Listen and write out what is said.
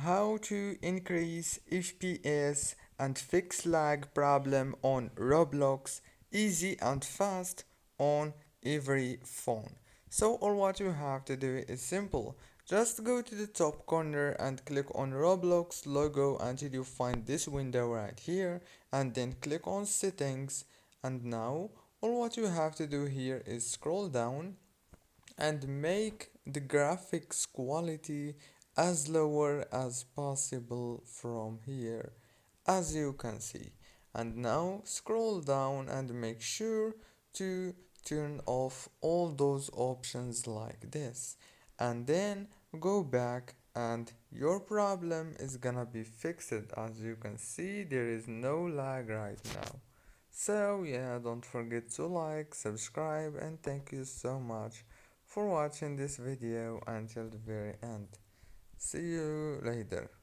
how to increase FPS and fix lag problem on Roblox easy and fast on every phone. So all what you have to do is simple. Just go to the top corner and click on Roblox logo until you find this window right here, and then click on settings. And now all what you have to do here is scroll down and make the graphics quality as lower as possible from here, as you can see. And now scroll down and make sure to turn off all those options like this, and then go back and your problem is gonna be fixed. As you can see, there is no lag right now. So yeah, don't forget to like, subscribe, and thank you so much for watching this video until the very end. See you later.